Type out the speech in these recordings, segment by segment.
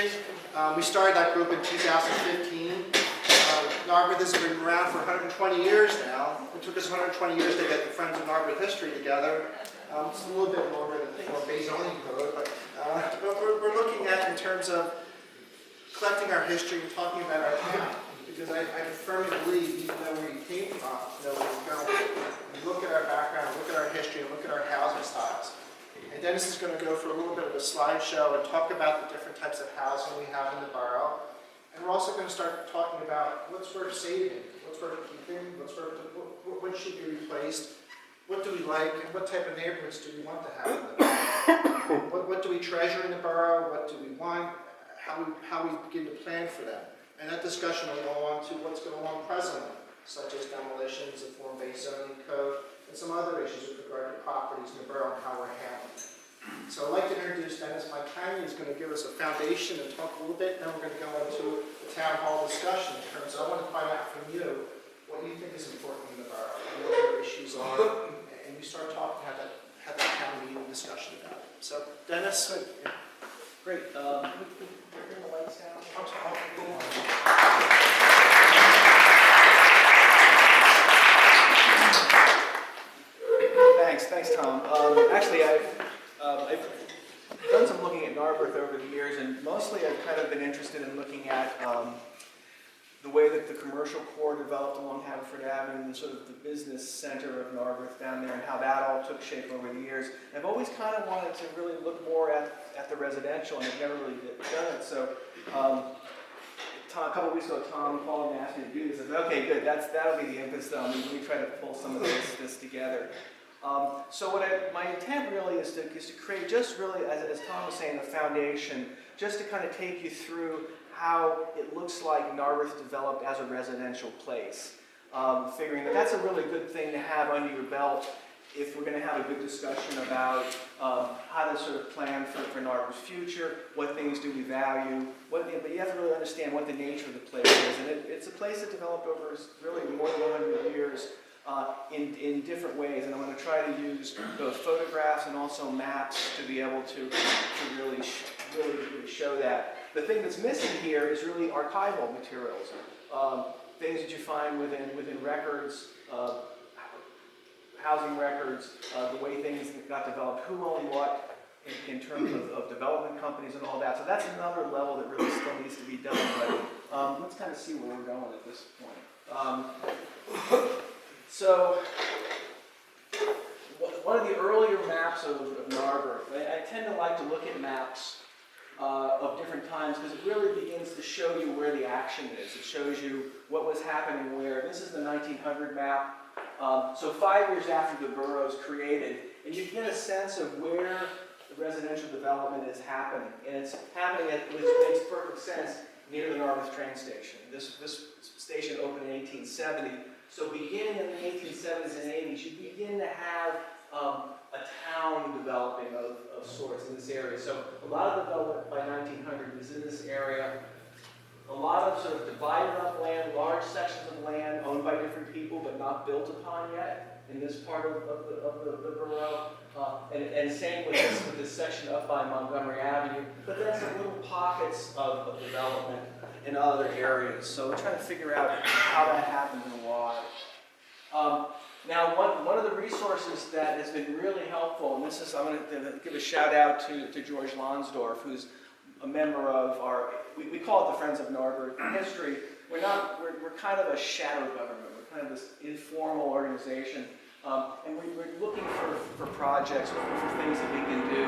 History. We started that group in 2015. Narberth has been around for 120 years now. It took us 120 years to get the Friends of Narberth History together. It's a little bit longer than the Form Bay zoning code, but we're looking at in terms of collecting our history and talking about our town. Because I firmly believe, even though where you came from, where you're going, you look at our background, look at our history, and look at our housing styles. And Dennis is going to go for a little bit of a slideshow and talk about the different types of housing we have in the borough. And we're also going to start talking about what's worth saving, what's worth keeping, what should be replaced, what do we like, and what type of neighborhoods do we want to have in the borough. What do we treasure in the borough, what do we want, how we begin to plan for them. And that discussion will go on to what's going on presently, such as demolitions, the form-based zoning code, and some other issues with regard to properties in the borough and how we're handling it. So I'd like to introduce Dennis Montagna. He's going to give us a foundation and talk a little bit, and then we're going to go into the town hall discussion in terms of, I want to find out from you what you think is important in the borough, and what your issues are, and you start talking, have that town meeting discussion about it. So Dennis. Great. Turn the lights down. Thanks, Tom. Actually, I've done some looking at Narberth over the years, and mostly I've kind of been interested in looking at the way that the commercial core developed along Haverford Avenue, and sort of the business center of Narberth down there, and how that all took shape over the years. I've always kind of wanted to really look more at the residential, and I've never really done it. So a couple of weeks ago, Tom called and asked me to do this. I said, okay, good, that'll be the impetus. Let me try to pull some of this together. So my intent really is to create just really, as Tom was saying, a foundation, just to kind of take you through how it looks like Narberth developed as a residential place. Figuring that that's a really good thing to have under your belt if we're going to have a good discussion about how to sort of plan for Narberth's future, what things do we value, but you have to really understand what the nature of the place is. And it's a place that developed over really more than 100 years in different ways. And I'm going to try to use both photographs and also maps to be able to really show that. The thing that's missing here is really archival materials, things that you find within records, housing records, the way things got developed, who owned what in terms of development companies and all that. So that's another level that really still needs to be done. But let's kind of see where we're going at this point. So one of the earlier maps of Narberth, I tend to like to look at maps of different times because it really begins to show you where the action is. It shows you what was happening where. This is the 1900 map. So 5 years after the borough was created, and you get a sense of where the residential development is happening. And it's happening which makes perfect sense, near the Narberth train station. This station opened in 1870. So beginning in the 1870s and 80s, you begin to have a town developing of sorts in this area. So a lot of development by 1900 is in this area. A lot of sort of divided up land, large sections of land owned by different people but not built upon yet in this part of the borough. And same with this section up by Montgomery Avenue. But then some little pockets of development in other areas. So we're trying to figure out how that happened and why. Now, one of the resources that has been really helpful, and this is, I'm going to give a shout out to George Lonsdorf, who's a member of our, we call it the Friends of Narberth History. We're kind of a shadow government. We're kind of this informal organization. And we're looking for projects, looking for things that we can do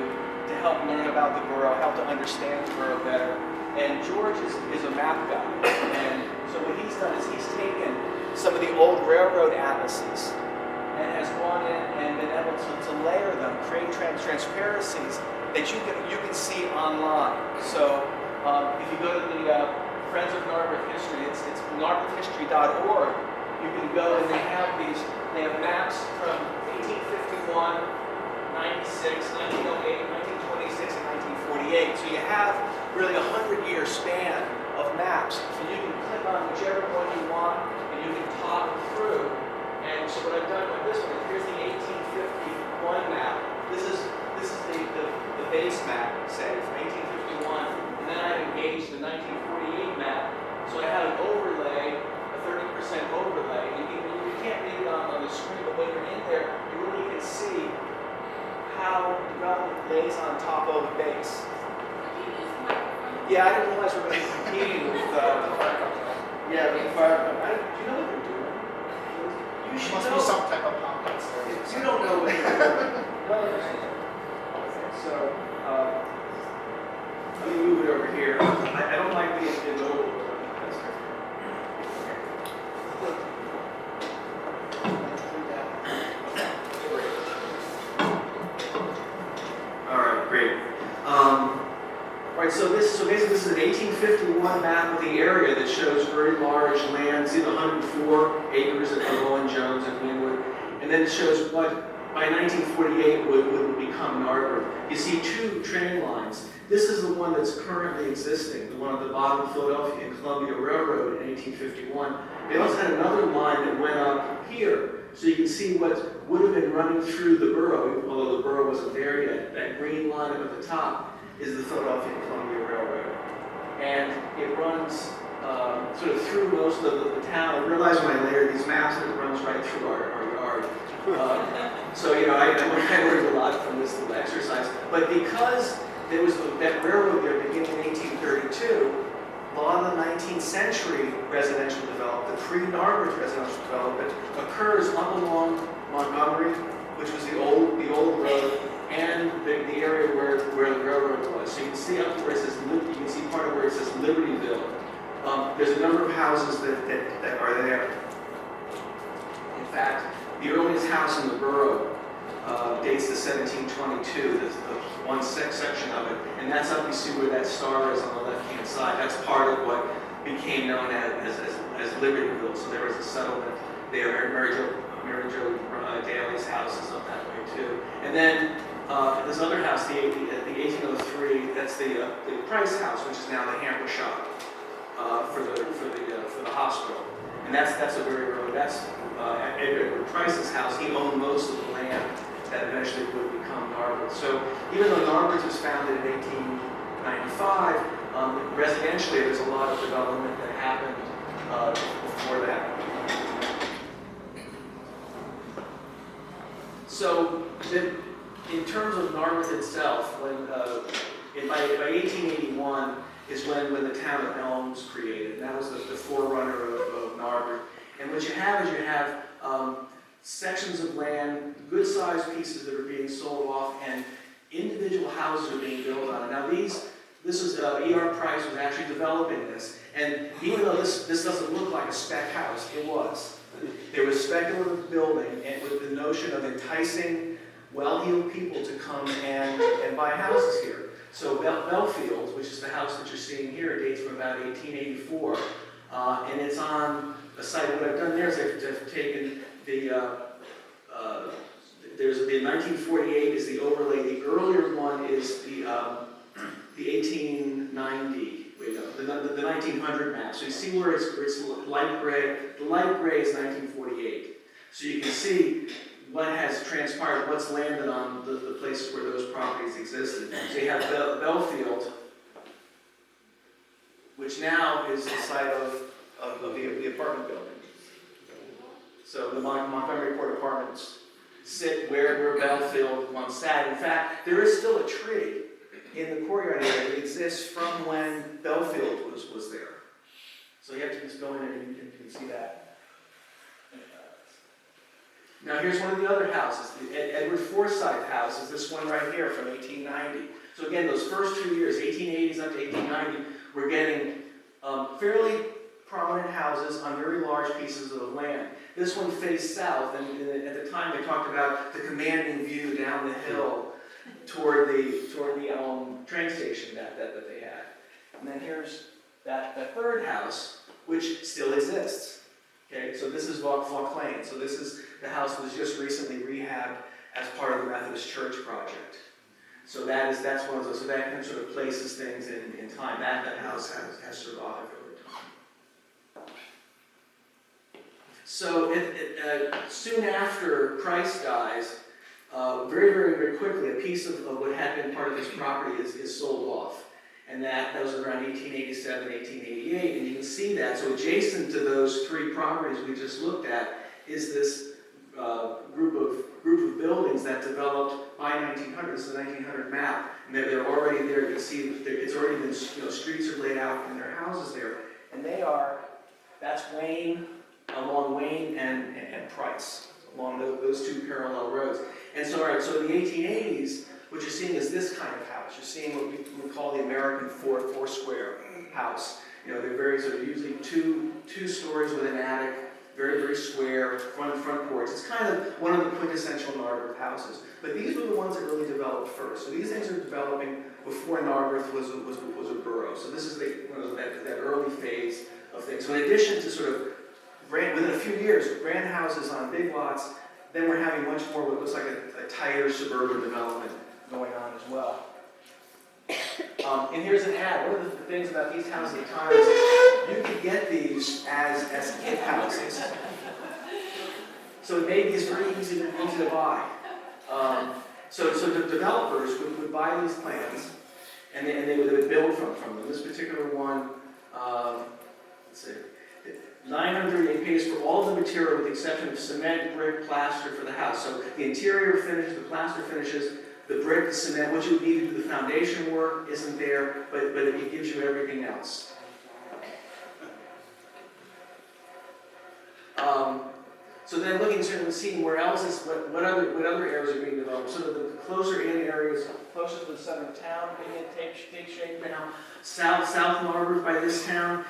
to help learn about the borough, help to understand the borough better. And George is a map guy. And so what he's done is he's taken some of the old railroad atlases and has gone in and been able to layer them, create transparencies that you can see online. So if you go to the Friends of Narberth History, it's narberthhistory.org. You can go and they have maps from 1851, 96, 1908, 1926, and 1948. So you have really a 100-year span of maps. So you can click on whichever one you want and you can talk through. And so what I've done with this one, here's the 1851 map. This is the base map, say, from 1851. And then I've engaged there, you really can see how development lays on top of base. Yeah, I didn't realize we were going to be competing with the fire company. Yeah, with the fire company. Do you know what they're doing? You should Must know. be some type of pump that's there. If you don't know what they're doing, well, so, let me move it over here. I don't like being in the middle. All right, great. Right, so basically this is an 1851 map of the area that shows very large lands, 104 acres at Owen Jones and Linwood, and then it shows what by 1948 would become Narberth. You see two train lines. This is the one that's currently existing, the one at the bottom of Philadelphia and Columbia Railroad in 1851. They also had another line that went up here, so you can see what would have been running through the borough, although the borough wasn't there yet. That green line up at the top is the Philadelphia and Columbia Railroad. And it runs sort of through most of the town. I realized when I layered these maps that it runs right through our yard. So, I learned a lot from this little exercise. But because there was that railroad there beginning in 1832, a lot of the 19th century residential development, the pre-Narberth residential development, occurs up along Montgomery, which was the old road, and the area where the railroad was. So you can see up where it says, you can see part of where it says Libertyville. There's a number of houses that are there. In fact, the earliest house in the borough dates to 1722, the one section of it, and that's up, you see where that star is on the left-hand side. That's part of what became known as Libertyville. So there was a settlement there. Mary Jo Daly's house is up that way too. And then this other house, the 1803, that's the Price House, which is now the hamper shop for the hospital. And that's a very early. That's Edward Price's house. He owned most of the land that eventually would become Narberth. So even though Narberth was founded in 1895, residentially there's a lot of development that happened before that. So in terms of Narberth itself, by 1881 is when the town of Elm was created. And that was the forerunner of Narberth. And what you have is sections of land, good-sized pieces that are being sold off, and individual houses are being built on it. Now this is E.R. Price was actually developing this, and even though this doesn't look like a spec house, it was. There was speculative building, and with the notion of enticing well-heeled people to come and buy houses here. So Belfield, which is the house that you're seeing here, dates from about 1884, and it's on a site. What I've done there is I've taken there's the 1948 is the overlay. The earlier one is the 1890. Wait, no, the 1900 map. So you see where it's light gray. The light gray is 1948. So you can see what has transpired, what's landed on the places where those properties existed. So you have Belfield, which now is the site of the apartment building. So the Montgomery Court Apartments sit where Belfield once sat. In fact, there is still a tree in the courtyard area that exists from when Belfield was there. So you have to just go in and you can see that. Now here's one of the other houses, the Edward Forsyth house is this one right here from 1890. So again, those first 2 years, 1880s up to 1890, we're getting fairly prominent houses on very large pieces of land. This one faced south, and at the time they talked about the commanding view down the hill toward the Elm train station that they had. And then here's that third house, which still exists. Okay, so this is Vauclin. So this is the house that was just recently rehabbed as part of the Methodist Church project. So that's one of those. So that kind of sort of places things in time. That house has survived over time. So soon after Christ dies, very, very, very quickly, a piece of what had been part of his property is sold off. And that was around 1887, 1888, and you can see that. So adjacent to those three properties we just looked at is this group of buildings that developed by 1900. This is a 1900 map, and they're already there. You can see it's already been, streets are laid out and there are houses there, and that's Wayne, along Wayne and Price, along those two parallel roads. And so, all right, so in the 1880s, what you're seeing is this kind of house. You're seeing what we would call the American four square house. They're very sort of usually two stories with an attic, very, very square, front porch. It's kind of one of the quintessential Narberth houses. But these were the ones that really developed first. So these things are developing before Narberth was a borough. So this is that early phase of things. So in addition to sort of, within a few years, grand houses on big lots, then we're having much more what looks like a tighter suburban development going on as well. And here's an ad. One of the things about these houses at the time is you could get these as kit houses. So it made these very easy to buy. So the developers would buy these plans, and they would build from them. This particular one, let's see, $900, they pays for all the material with the exception of cement, brick, plaster for the house. So the interior finish, the plaster finishes, the brick, the cement, what you would need to do the foundation work isn't there, but it gives you everything else. So then looking and seeing where else is, what other areas are being developed. So the closer in areas, closer to the center of town, beginning to take shape now. South Narberth by this time,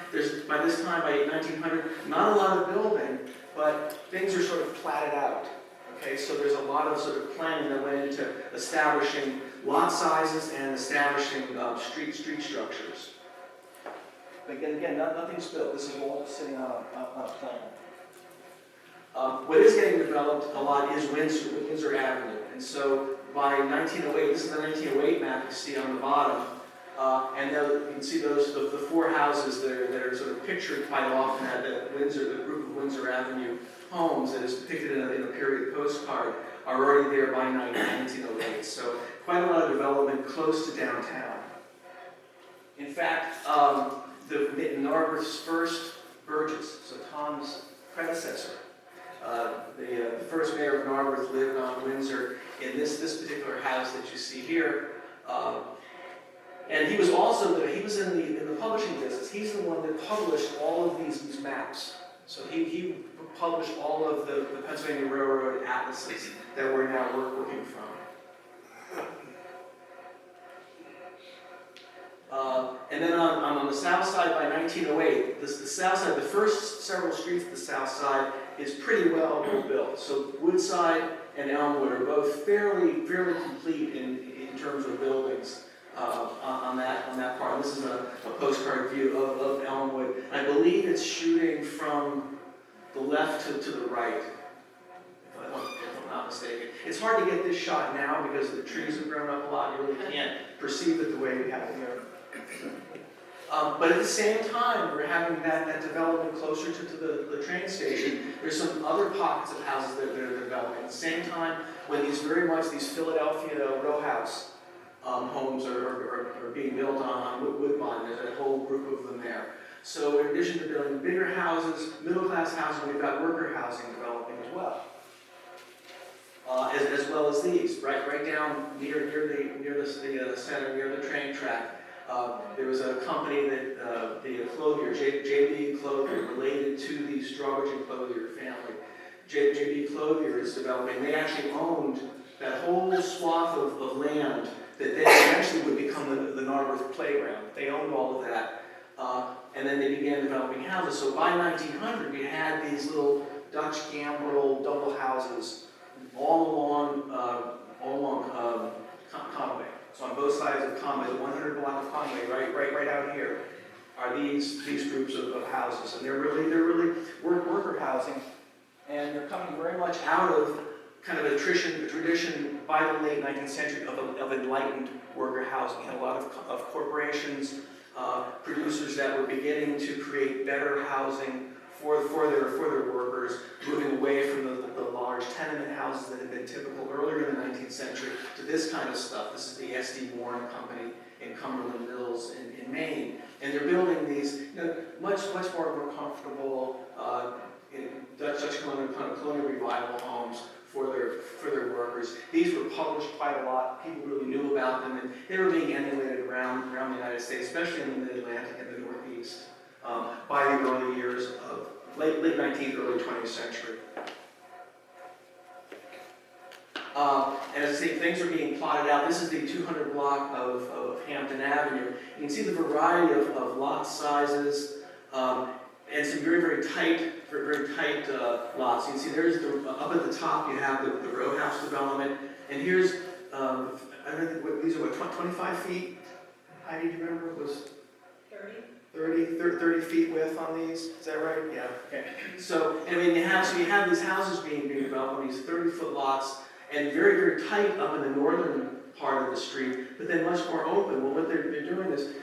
by 1900, not a lot of building, but things are sort of platted out. Okay, so there's a lot of sort of planning that went into establishing lot sizes and establishing street structures. But again, nothing's built. This is all just sitting on a plan. What is getting developed a lot is Windsor Avenue. And so by 1908, this is the 1908 map you see on the bottom, and you can see the four houses that are sort of pictured quite often at the group of Windsor Avenue homes that is depicted in a period postcard are already there by 1908. So quite a lot of development close to downtown. In fact, Narberth's first Burgess, so Tom's predecessor, the first mayor of Narberth lived on Windsor in this particular house that you see here. And he was also he was in the publishing business. He's the one that published all of these maps. So he published all of the Pennsylvania Railroad atlases that we're now working from. And then on the south side by 1908, the south side, the first several streets of the south side is pretty well built. So Woodside and Elmwood are both fairly complete in terms of buildings on that part. This is a postcard view of Elmwood. I believe it's shooting from the left to the right, if I'm not mistaken. It's hard to get this shot now because the trees have grown up a lot. You really can't perceive it the way we have it here. But at the same time, we're having that development closer to the train station. There's some other pockets of houses that are developing. At the same time, when these Philadelphia row house homes are being built on Woodbine, there's a whole group of them there. So in addition to building bigger houses, middle-class housing, we've got worker housing developing as well. As well as these, right down near the center, near the train track. There was a company that, the Clothier, J.B. Clothier, related to the Strawbridge Clothier family. J.B. Clothier is developing. They actually owned that whole swath of land that then eventually would become the Narberth playground. They owned all of that. And then they began developing houses. So by 1900, we had these little Dutch gambrel double houses all along Conway. So on both sides of Conway, the 100 block of Conway, right out here, are these groups of houses, and they're really worker housing, and they're coming very much out of kind of a tradition by the late 19th century of enlightened worker housing. You had a lot of corporations, producers that were beginning to create better housing for their workers, moving away from the large tenement houses that had been typical earlier in the 19th century to this kind of stuff. This is the S.D. Warren Company in Cumberland Mills in Maine. And they're building these much more comfortable Dutch Cumberland colonial revival homes for their workers. These were published quite a lot. People really knew about them, and they were being emulated around the United States, especially in the Mid-Atlantic and the Northeast, by the early years of late 19th, early 20th century. And as I say, things are being plotted out. This is the 200 block of Hampton Avenue. You can see the variety of lot sizes and some very tight lots. You can see there's up at the top you have the row house development, and here's I don't know these are 25 feet. Heidi, do you remember? It was 30 feet width on these. Is that right? Yeah. Okay. So I mean you have these houses being developed on these 30-foot lots. And very tight up in the northern part of the street, but then much more open. Well, what they're doing is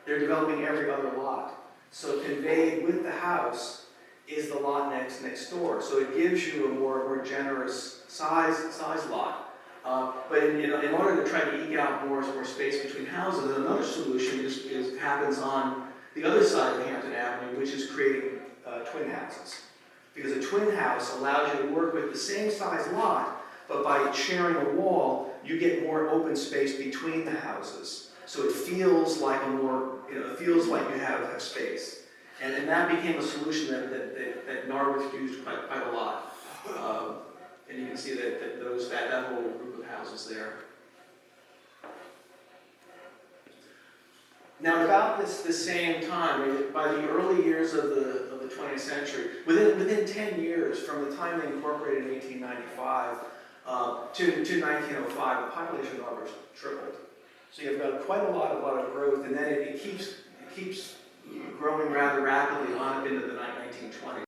they're developing every other lot. So conveyed with the house is the lot next door. So it gives you a more generous size lot. But in order to try to eke out more space between houses, another solution happens on the other side of Hampton Avenue, which is creating twin houses. Because a twin house allows you to work with the same size lot, but by sharing a wall, you get more open space between the houses. So it feels like it feels like you have space. And that became a solution that Narberth used quite a lot. And you can see that whole group of houses there. Now, about the same time, by the early years of the 20th century, within 10 years from the time they incorporated in 1895, to 1905, the population of Narberth tripled. So you've got quite a lot of growth, and then it keeps growing rather rapidly on up into the 1920s.